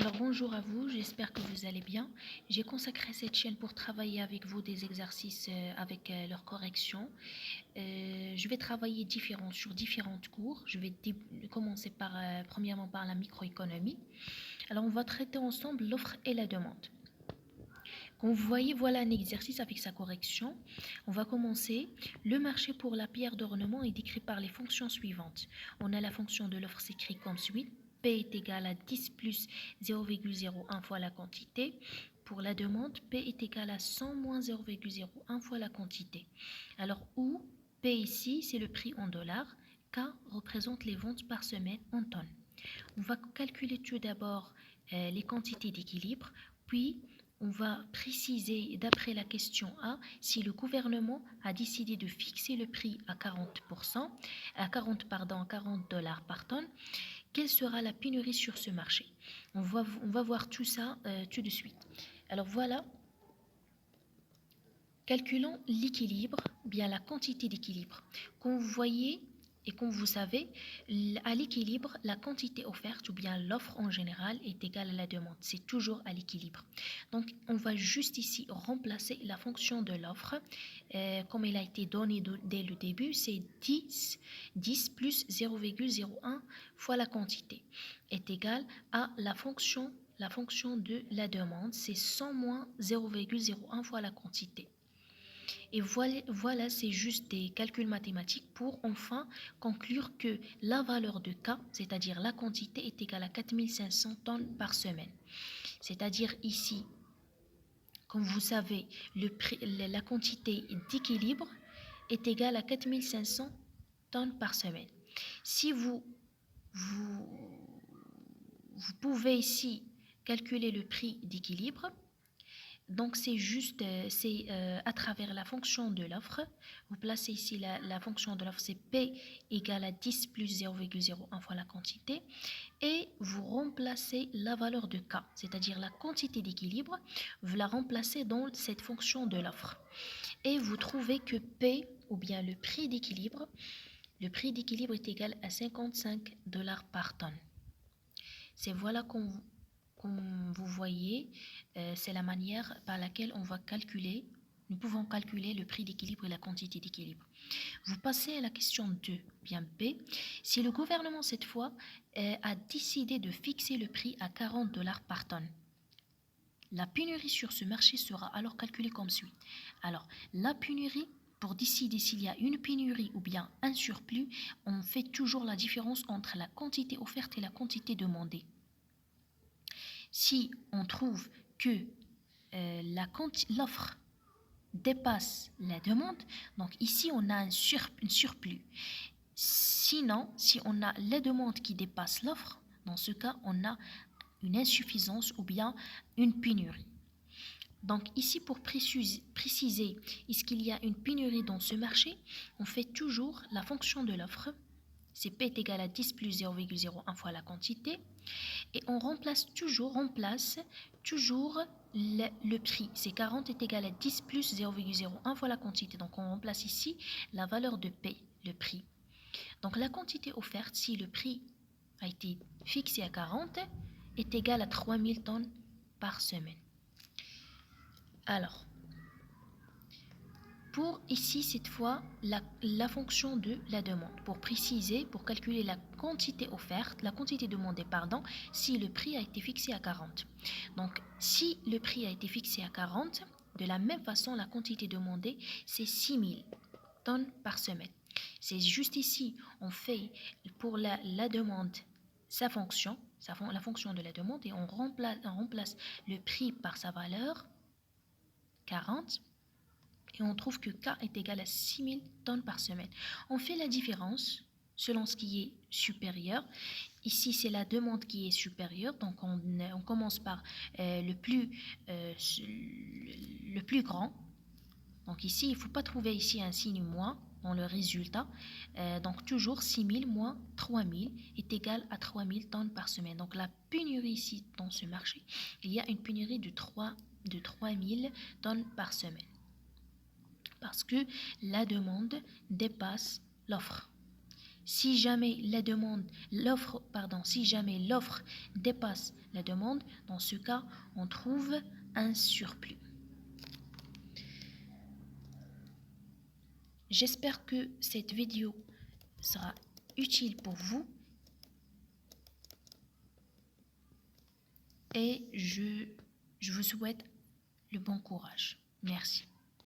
Alors bonjour à vous, j'espère que vous allez bien. J'ai consacré cette chaîne pour travailler avec vous des exercices avec leur correction. Je vais travailler sur différentes cours. Je vais commencer premièrement par la microéconomie. Alors on va traiter ensemble l'offre et la demande. Comme vous voyez, voilà un exercice avec sa correction. On va commencer. Le marché pour la pierre d'ornement est décrit par les fonctions suivantes. On a la fonction de l'offre s'écrit comme suit. P est égal à 10 plus 0,01 fois la quantité. Pour la demande, P est égal à 100 moins 0,01 fois la quantité. Alors, où P ici, c'est le prix en dollars. K représente les ventes par semaine en tonnes. On va calculer tout d'abord les quantités d'équilibre, puis on va préciser d'après la question A si le gouvernement a décidé de fixer le prix à 40 $, par tonne. Quelle sera la pénurie sur ce marché? On va voir tout ça tout de suite. Alors voilà, calculons l'équilibre, bien la quantité d'équilibre. Comme vous voyez et comme vous savez, à l'équilibre, la quantité offerte ou bien l'offre en général est égale à la demande. C'est toujours à l'équilibre. Donc, on va juste ici remplacer la fonction de l'offre. Comme elle a été donnée dès le début, c'est 10 plus 0,01 fois la quantité est égale à la fonction de la demande. C'est 100 moins 0,01 fois la quantité. Et voilà, c'est juste des calculs mathématiques pour enfin conclure que la valeur de K, c'est-à-dire la quantité, est égale à 4500 tonnes par semaine. C'est-à-dire ici, comme vous savez, la quantité d'équilibre est égale à 4500 tonnes par semaine. Si vous pouvez ici calculer le prix d'équilibre, donc c'est juste, à travers la fonction de l'offre. Vous placez ici la fonction de l'offre, c'est P égale à 10 plus 0,01 fois la quantité. Et vous remplacez la valeur de K, c'est-à-dire la quantité d'équilibre, vous la remplacez dans cette fonction de l'offre. Et vous trouvez que P, ou bien le prix d'équilibre est égal à 55 $ par tonne. C'est voilà comme vous voyez, c'est la manière par laquelle nous pouvons calculer le prix d'équilibre et la quantité d'équilibre. Vous passez à la question 2, bien B. Si le gouvernement, cette fois, a décidé de fixer le prix à 40 $ par tonne, la pénurie sur ce marché sera alors calculée comme suit. Alors, la pénurie, pour décider s'il y a une pénurie ou bien un surplus, on fait toujours la différence entre la quantité offerte et la quantité demandée. Si on trouve que l'offre dépasse la demande, donc ici on a un surplus. Sinon, si on a la demande qui dépasse l'offre, dans ce cas, on a une insuffisance ou bien une pénurie. Donc ici, pour préciser, est-ce qu'il y a une pénurie dans ce marché, on fait toujours la fonction de l'offre. C'est P est égal à 10 plus 0,01 fois la quantité. Et on remplace toujours le prix. C'est 40 est égal à 10 plus 0,01 fois la quantité. Donc on remplace ici la valeur de P, le prix. Donc la quantité offerte, si le prix a été fixé à 40, est égal à 3000 tonnes par semaine. Alors, pour ici, cette fois, la fonction de la demande. Pour préciser, pour calculer la quantité offerte, la quantité demandée, si le prix a été fixé à 40. Donc, si le prix a été fixé à 40, de la même façon, la quantité demandée, c'est 6000 tonnes par semaine. C'est juste ici, on fait pour la demande la fonction de la demande, et on remplace le prix par sa valeur, 40, et on trouve que K est égal à 6000 tonnes par semaine. On fait la différence selon ce qui est supérieur. Ici, c'est la demande qui est supérieure, donc on commence par le plus grand. Donc ici, il ne faut pas trouver ici un signe moins dans le résultat. Donc toujours 6000 moins 3000 est égal à 3000 tonnes par semaine. Donc la pénurie ici dans ce marché, il y a une pénurie de 3000 tonnes par semaine, parce que la demande dépasse l'offre. Si jamais si jamais l'offre dépasse la demande, dans ce cas, on trouve un surplus. J'espère que cette vidéo sera utile pour vous et je vous souhaite le bon courage. Merci.